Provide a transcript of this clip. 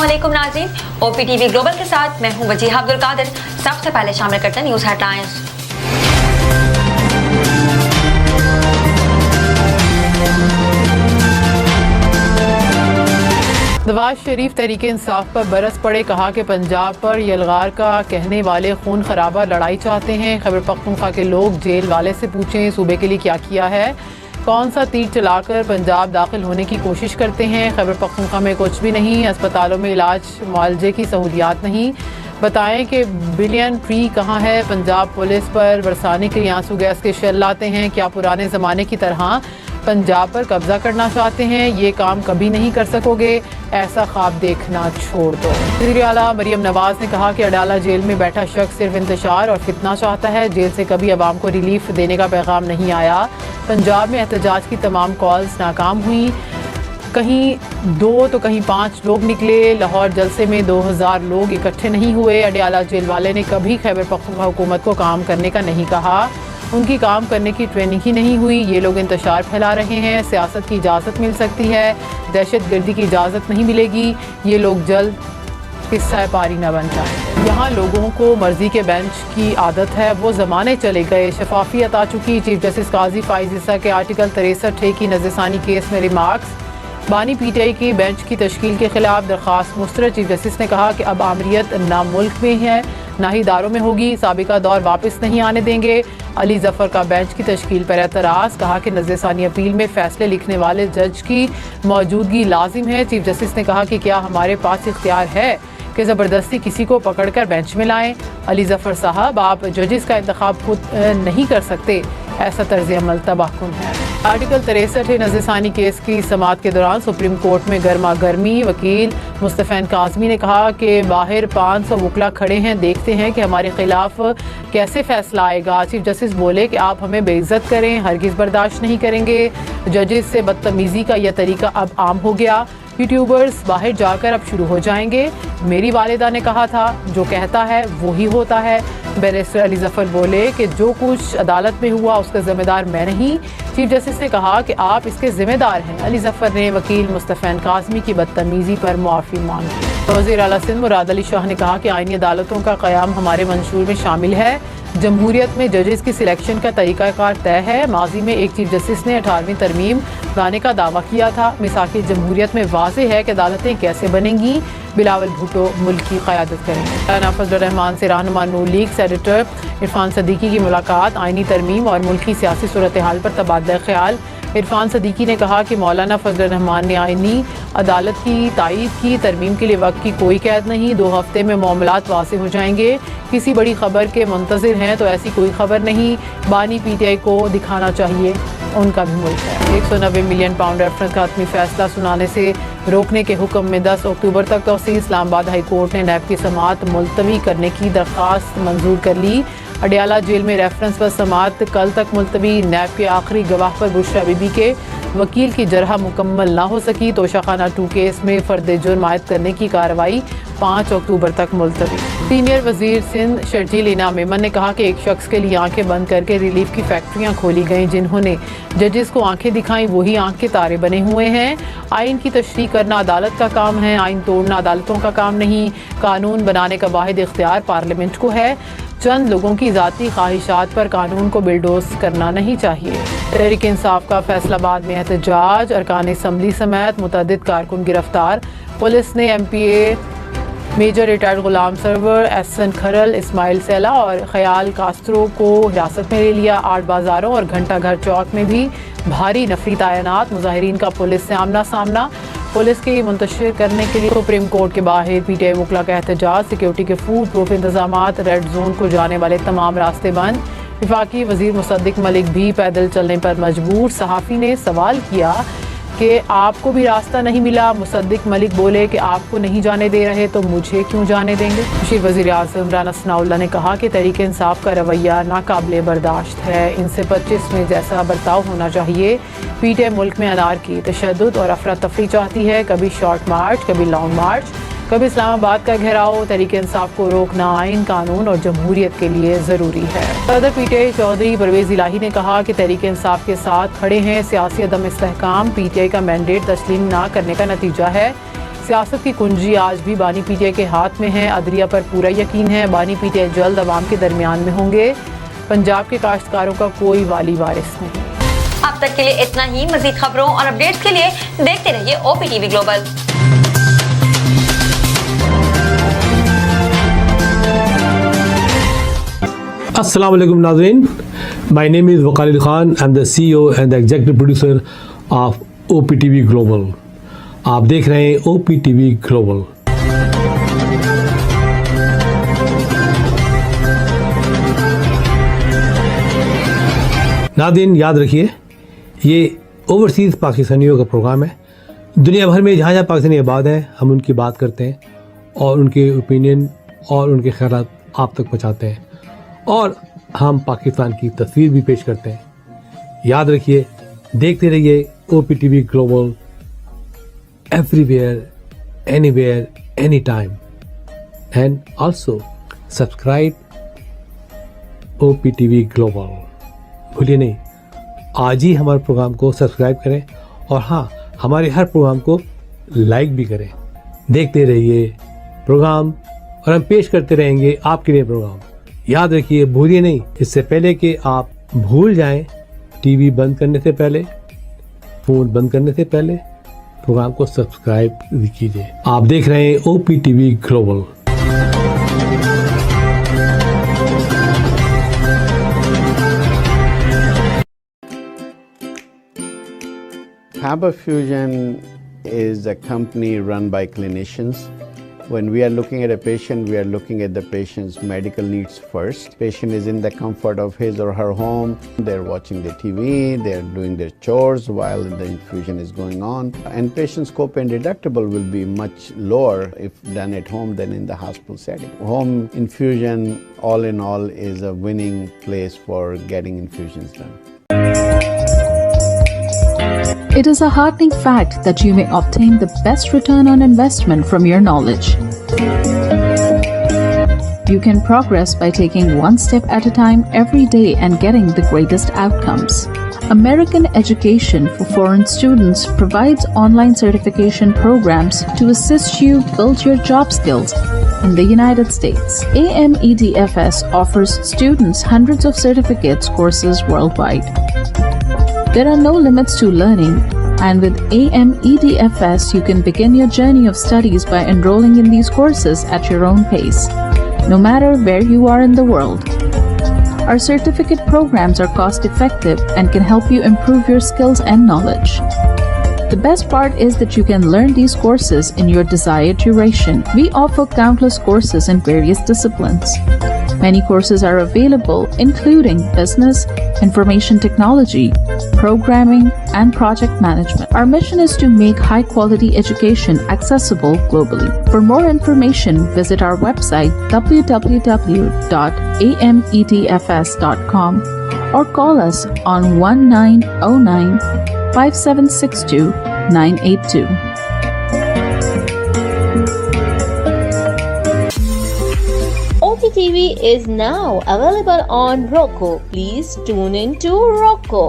अस्सलामुअलैकुम नाज़रीन, OPTV global के साथ मैं हूं वजीहा अब्दुल कादिर। सबसे पहले शामिल करते हैं न्यूज़ हेडलाइंस। नवाज शरीफ तहरीक इंसाफ पर बरस पड़े, कहा कि पंजाब पर यलगार का कहने वाले खून खराबा लड़ाई चाहते हैं। खैबर पख्तूनख्वा के लोग जेल वाले से पूछें सूबे के लिए क्या किया है, कौन सा तीर चलाकर पंजाब दाखिल होने की कोशिश करते हैं। खैबर पख्तूनख्वा में कुछ भी नहीं, अस्पतालों में इलाज मुआलजे की सहूलियात नहीं। बताएं कि बिलियन ट्री कहाँ है। पंजाब पुलिस पर बरसाने के लिए आंसू गैस के शेल लाते हैं। क्या पुराने ज़माने की तरह पंजाब पर कब्जा करना चाहते हैं? ये काम कभी नहीं कर सकोगे, ऐसा ख्वाब देखना छोड़ दो। वज़ीर आला मरियम नवाज ने कहा कि अडाला जेल में बैठा शख्स सिर्फ इंतशार और फितना चाहता है। जेल से कभी अवाम को रिलीफ देने का पैगाम नहीं आया। पंजाब में एहतजाज की तमाम कॉल्स नाकाम हुई, कहीं 2 तो कहीं 5 लोग निकले। लाहौर जलसे में 2000 लोग इकट्ठे नहीं हुए। अडियाला जेल वाले ने कभी खैबर पख्तूनख्वा हुकूमत को काम करने का नहीं कहा, उनकी काम करने की ट्रेनिंग ही नहीं हुई। ये लोग इंतशार फैला रहे हैं। सियासत की इजाज़त मिल सकती है, दहशत गर्दी की इजाज़त नहीं मिलेगी। ये लोग जल्द किस्सा पारी न बन जाए। यहाँ लोगों को मर्जी के बेंच की आदत है, वो ज़माने चले गए। शफाफियत आ चुकी। चीफ जस्टिस काजी फाइज ईसा के आर्टिकल 63 की नज़रसानी केस में रिमार्क्स। बानी PTI की बेंच की तश्कील के खिलाफ दरख्वास्त मुस्तरद। चीफ जस्टिस ने कहा कि अब आमरीत ना मुल्क में है ना ही दारों में होगी, साबिका दौर वापस नहीं आने देंगे। अली जफर का बेंच की तश्कील पर एतराज़, कहा कि नज़रसानी अपील में फैसले लिखने वाले जज की मौजूदगी लाजिम है। चीफ जस्टिस ने कहा कि क्या हमारे पास इख्तियार है कि ज़बरदस्ती किसी को पकड़कर बेंच में लाएं? अली जफर साहब, आप जजेस का इंतखाब खुद नहीं कर सकते, ऐसा तर्ज अमल तबाहकुन है। आर्टिकल 63 नज़रसानी केस की समाअत के दौरान सुप्रीम कोर्ट में गर्मा गर्मी। वकील मुस्तफ़ैन काज़मी ने कहा कि बाहर 500 वकला खड़े हैं, देखते हैं कि हमारे खिलाफ कैसे फैसला आएगा। चीफ जस्टिस बोले कि आप हमें बेइज्जत करें, हरगिज़ बर्दाश्त नहीं करेंगे। जजेस से बदतमीज़ी का यह तरीका अब आम हो गया। यूट्यूबर्स बाहर जाकर अब शुरू हो जाएंगे। मेरी वालिदा ने कहा था, जो कहता है वही होता है। बैरिस्टर अली जफर बोले कि जो कुछ अदालत में हुआ उसका ज़िम्मेदार मैं नहीं। चीफ जस्टिस ने कहा कि आप इसके ज़िम्मेदार हैं। अली जफर ने वकील मुस्तफ़ैन काज़मी की बदतमीज़ी पर मुआफ़ी मांगी। वज़ीर आला सिंध मुराद अली शाह ने कहा कि आईनी अदालतों का क़याम हमारे मंशूर में शामिल है। जमहूरियत में जजेस की सिलेक्शन का तरीक़ाकार तय है। माजी में एक चीफ जस्टिस ने 18वीं तरमीम लाने का दावा किया था। मिसाक़ जमहूरियत में वाज़ेह है कि अदालतें कैसे बनेंगी। बिलावल भुट्टो मुल्क की क़यादत करेंगे। राना फजल रहमान से रहनुमा नून लीग सेनेटर इरफान सदीकी की मुलाकात। आईनी तरमीम और मुल्क की सियासी सूरत हाल पर तबादला ख्याल। इरफान सदीकी ने कहा कि मौलाना फजल रहमान ने आईनी अदालत की तायीद की। तरमीम के लिए वक्त की कोई कैद नहीं, 2 हफ्ते में मामलात वाज़ेह हो जाएंगे। किसी बड़ी खबर के मुंतज़िर हैं तो ऐसी कोई खबर नहीं। बानी PTI को दिखाना चाहिए उनका भी मुल्क है। 190 मिलियन पाउंड रेफरेंस का हतमी फैसला सुनाने से रोकने के हुक्म में 10 अक्टूबर तक तौसील। इस्लामाबाद हाई कोर्ट ने नैब की समाअत मुलतवी करने की दरख्वास्त मंजूर कर ली। अडियाला जेल में रेफरेंस पर समाअत कल तक मुलतवी। नैब के आखिरी गवाह पर बुशरा बीबी के वकील की जरह मुकम्मल ना हो सकी। तोशाखाना 2 केस में फर्द जुर्म आयद करने की कार्रवाई 5 अक्टूबर तक मुलतवी। सीनियर वजीर सिंध शर्जील इनाम मेमन ने कहा कि एक शख्स के लिए आंखें बंद करके रिलीफ की फैक्ट्रियां खोली गईं। जिन्होंने जजेस को आंखें दिखाई वही आंख के तारे बने हुए हैं। आइन की तशरीह करना अदालत का काम है, आइन तोड़ना अदालतों का काम नहीं। कानून बनाने का वाहिद इख्तियार पार्लियामेंट को है। चंद लोगों की ज़ाती ख्वाहिशात पर कानून को बिल्डोज करना नहीं चाहिए। तहरीक इंसाफ का फैसलाबाद में एहतजाज। अरकान असम्बली समेत मुतअद्दिद कारकुन गिरफ्तार। पुलिस ने MPA मेजर रिटायर्ड गुलाम सरवर, एहसन खरल, इस्माइल सैला और ख्याल कास्त्रो को हिरासत में ले लिया। 8 बाजारों और घंटा घर चौक में भी भारी नफरी तैनात। मुजाहिरीन का पुलिस से आमना सामना। पुलिस के मुंतशिर करने के लिए सुप्रीम कोर्ट के बाहर PTI वकला का एहतजाज। सिक्योरिटी के फूड प्रूफ इंतजामात। रेड जोन को जाने वाले तमाम रास्ते बंद। वफाकी वजीर मुसद्दिक मलिक भी पैदल चलने पर मजबूर। सहाफ़ी ने सवाल किया कि आपको भी रास्ता नहीं मिला। मुसद्दिक मलिक बोले कि आपको नहीं जाने दे रहे तो मुझे क्यों जाने देंगे। मुशीर वज़ीर आज़म राना सनाउल्लाह ने कहा कि तहरीक इंसाफ का रवैया नाकाबिले बर्दाश्त है, इनसे 25 में जैसा बर्ताव होना चाहिए। PTI मुल्क में अनारकी, तशद्दुद और अफरा तफरी चाहती है। कभी शॉर्ट मार्च, कभी लॉन्ग मार्च, कभी इस्लामाबाद का घेराव। तहरीक इंसाफ को रोकना आइन, कानून और जमहूरियत के लिए ज़रूरी है। सदर PTI चौधरी परवेज़ इलाही ने कहा कि तहरीक इंसाफ के साथ खड़े हैं। सियासी अदम इस्तेहकाम PTI का मैंडेट तस्लीम ना करने का नतीजा है। सियासत की कुंजी आज भी बानी पीटीआई के हाथ में है। अदलिया पर पूरा यकीन है। बानी पीटीआई जल्द अवाम के दरमियान में होंगे। पंजाब के काश्तकारों का कोई वाली वारिस नहीं। अब तक के लिए इतना ही। मजीद खबरों और अपडेट्स के लिए देखते रहिए OPTV ग्लोबल। अस्सलाम वालेकुम नाज़रीन, my name is Wakal Khan, I'm the CEO and the executive producer of OPTV global. आप देख रहे हैं OPTV ग्लोबल। नाज़रीन याद रखिए, ये ओवरसीज़ पाकिस्तानियों का प्रोग्राम है। दुनिया भर में जहाँ जहाँ पाकिस्तानी आबाद हैं, हम उनकी बात करते हैं और उनके ओपिनियन और उनके ख़यालात आप तक पहुँचाते हैं, और हम पाकिस्तान की तस्वीर भी पेश करते हैं। याद रखिए, देखते रहिए OPTV global, everywhere, anywhere, any time, and also subscribe OPTV global. भूलिए नहीं, आज ही हमारे प्रोग्राम को सब्सक्राइब करें, और हाँ, हमारे हर प्रोग्राम को लाइक भी करें। देखते रहिए प्रोग्राम, और हम पेश करते रहेंगे आपके लिए प्रोग्राम। याद रखिए, भूलिए नहीं, इससे पहले कि आप भूल जाएं, टीवी बंद करने से पहले, फ़ोन बंद करने से पहले प्रोग्राम को सब्सक्राइब कीजिए। आप देख रहे हैं OPTV global. Faber Fusion is a company run by clinicians. When we are looking at a patient, we are looking at the patient's medical needs first. Patient is in the comfort of his or her home. They're watching the TV, they're doing their chores while the infusion is going on. And patient's copay deductible will be much lower if done at home than in the hospital setting. Home infusion, all in all, is a winning place for getting infusions done. It is a heartening fact that you may obtain the best return on investment from your knowledge. You can progress by taking one step at a time every day and getting the greatest outcomes. American Education for Foreign Students provides online certification programs to assist you build your job skills in the United States. AMEDFS offers students hundreds of certificates courses worldwide. There are no limits to learning, and with AMEDFS, you can begin your journey of studies by enrolling in these courses at your own pace, no matter where you are in the world. Our certificate programs are cost-effective and can help you improve your skills and knowledge. The best part is that you can learn these courses in your desired duration. We offer countless courses in various disciplines. Many courses are available, including business, information technology, programming, and project management. Our mission is to make high-quality education accessible globally. For more information, visit our website www.amedfs.com or call us on 1909-5762-982. OPTV is now available on Roku. Please tune in to Roku.